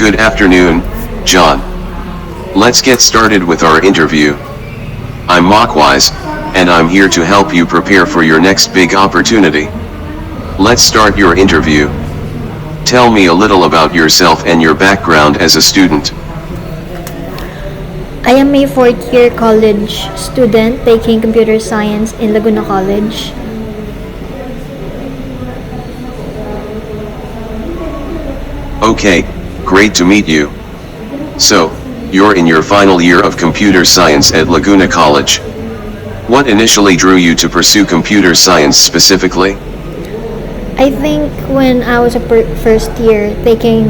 Good afternoon, John. Let's get started with our interview. I'm MockWise, and I'm here to help you prepare for your next big opportunity. Let's start your interview. Tell me a little about yourself and your background as a student. I am a fourth year college student taking computer science in Laguna College. Okay, great to meet you. So, you're in your final year of computer science at Laguna College. What initially drew you to pursue computer science specifically? I think when I was a first year taking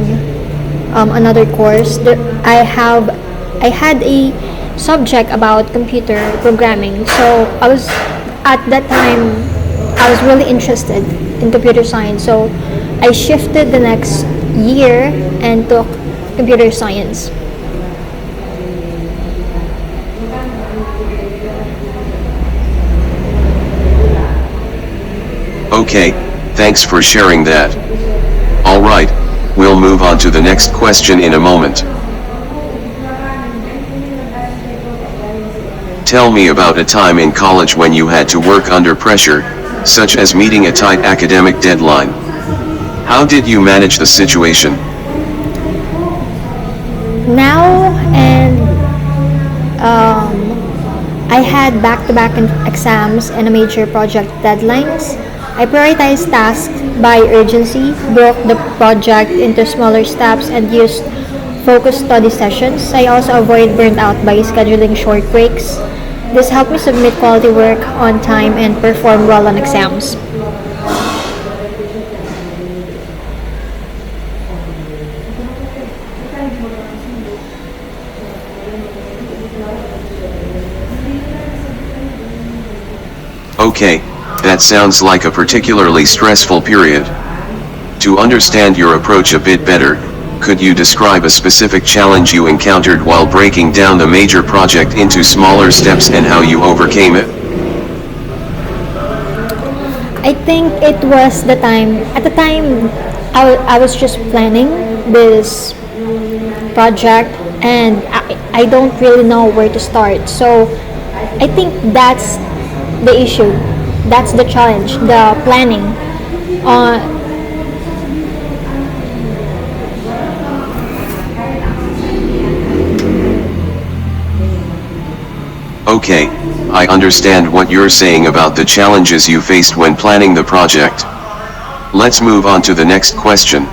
another course, I had a subject about computer programming. So at that time I was really interested in computer science. So I shifted the next year and took computer science. Okay, thanks for sharing that. Alright, we'll move on to the next question in a moment. Tell me about a time in college when you had to work under pressure, such as meeting a tight academic deadline. How did you manage the situation? Now and I had back-to-back exams and a major project deadlines. I prioritized tasks by urgency, broke the project into smaller steps, and used focused study sessions. I also avoid burnt out by scheduling short breaks. This helped me submit quality work on time and perform well on exams. Okay, that sounds like a particularly stressful period. To understand your approach a bit better, could you describe a specific challenge you encountered while breaking down the major project into smaller steps and how you overcame it? I think it was at the time, I was just planning this project and I don't really know where to start. So I think that's the issue. That's the challenge, the planning. Okay, I understand what you're saying about the challenges you faced when planning the project. Let's move on to the next question.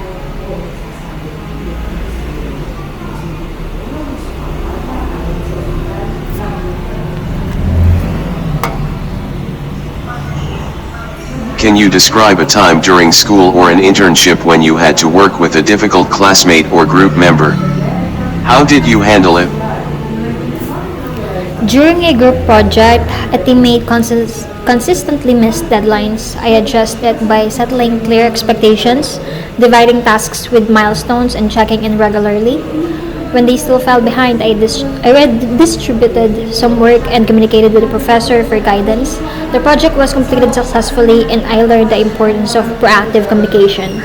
Can you describe a time during school or an internship when you had to work with a difficult classmate or group member? How did you handle it? During a group project, a teammate consistently missed deadlines. I adjusted by settling clear expectations, dividing tasks with milestones, and checking in regularly. When they still fell behind, I redistributed some work and communicated with the professor for guidance. The project was completed successfully, and I learned the importance of proactive communication.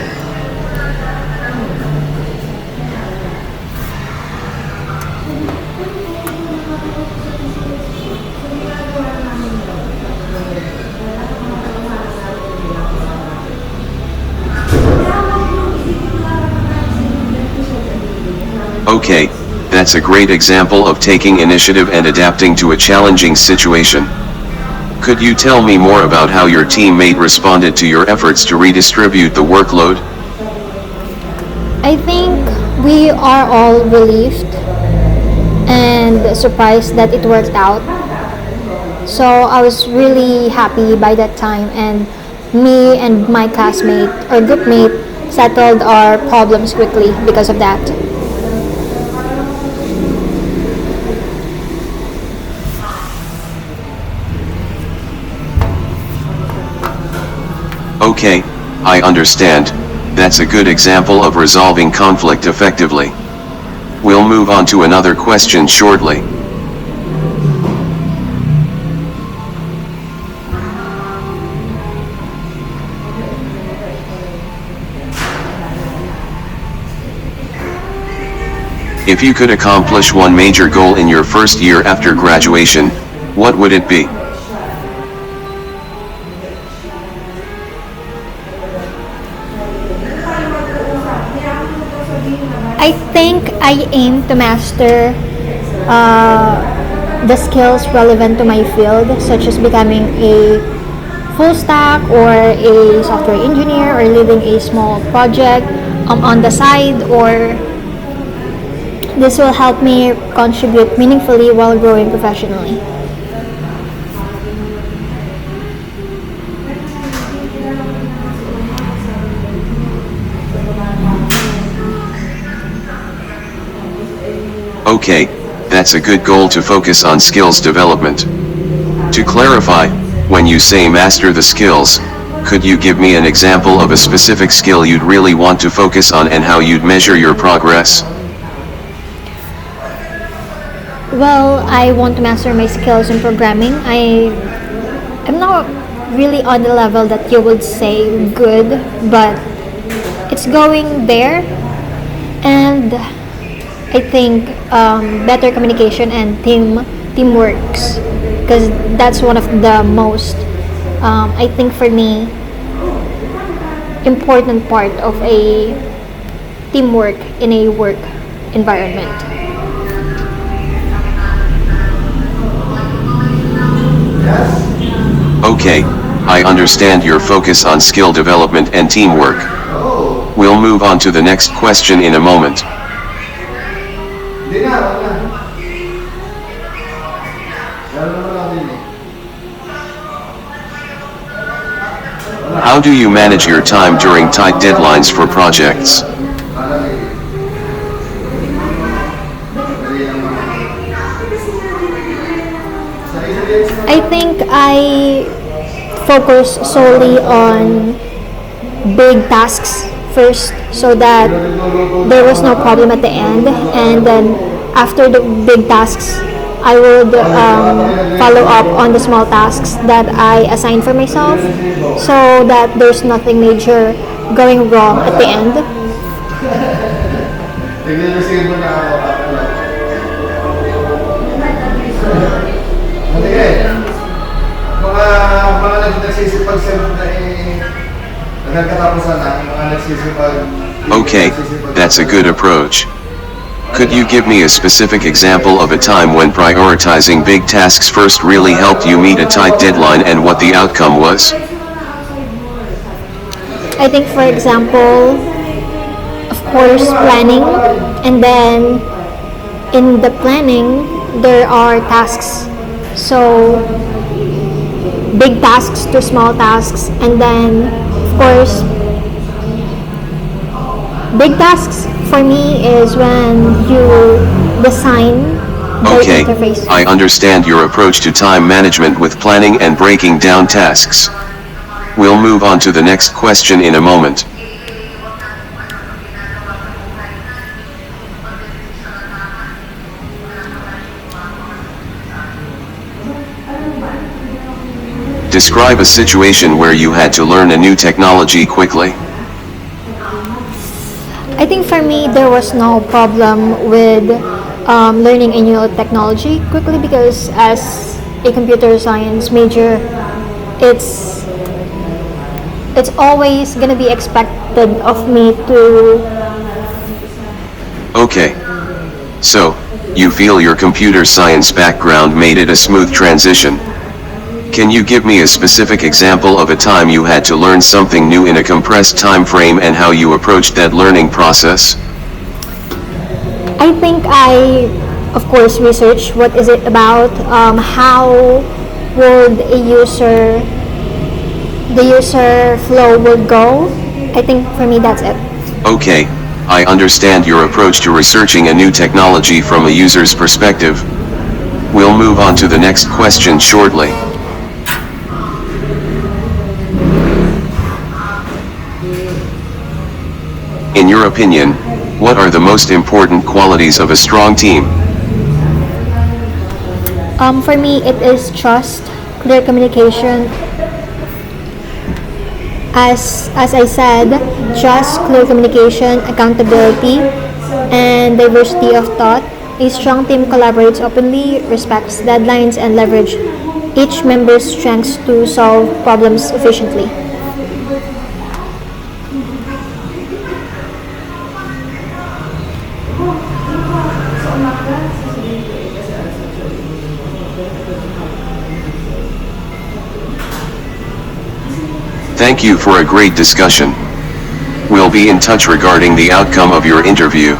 Okay, that's a great example of taking initiative and adapting to a challenging situation. Could you tell me more about how your teammate responded to your efforts to redistribute the workload? I think we are all relieved and surprised that it worked out. So I was really happy by that time, and me and my classmate or groupmate settled our problems quickly because of that. Okay, I understand. That's a good example of resolving conflict effectively. We'll move on to another question shortly. If you could accomplish one major goal in your first year after graduation, what would it be? I think I aim to master the skills relevant to my field, such as becoming a full stack or a software engineer or leading a small project on the side, or this will help me contribute meaningfully while growing professionally. Okay, that's a good goal to focus on skills development. To clarify, when you say master the skills, could you give me an example of a specific skill you'd really want to focus on and how you'd measure your progress? Well, I want to master my skills in programming. I'm not really on the level that you would say good, but it's going there. And I think better communication and teamworks, because that's one of the most I think for me important part of a teamwork in a work environment. Okay, I understand your focus on skill development and teamwork. We'll move on to the next question in a moment. How do you manage your time during tight deadlines for projects? I think I focus solely on big tasks first, so that there was no problem at the end, and then after the big tasks I would follow up on the small tasks that I assign for myself, so that there's nothing major going wrong at the end. Okay, that's a good approach. Could you give me a specific example of a time when prioritizing big tasks first really helped you meet a tight deadline and what the outcome was? I think, for example, of course, planning, and then in the planning there are tasks. So big tasks to small tasks, and then of course big tasks for me is when you design the Okay, interface. I understand your approach to time management with planning and breaking down tasks. We'll move on to the next question in a moment. Describe a situation where you had to learn a new technology quickly. I think for me there was no problem with learning a new technology quickly, because as a computer science major, it's always gonna be expected of me to. Okay. So, you feel your computer science background made it a smooth transition. Can you give me a specific example of a time you had to learn something new in a compressed time frame and how you approached that learning process? I think I, of course, research what is it about, how would the user flow would go. I think for me that's it. Okay, I understand your approach to researching a new technology from a user's perspective. We'll move on to the next question shortly. In your opinion, what are the most important qualities of a strong team? For me, it is trust, clear communication. As I said, trust, clear communication, accountability, and diversity of thought. A strong team collaborates openly, respects deadlines, and leverage each member's strengths to solve problems efficiently. Thank you for a great discussion. We'll be in touch regarding the outcome of your interview.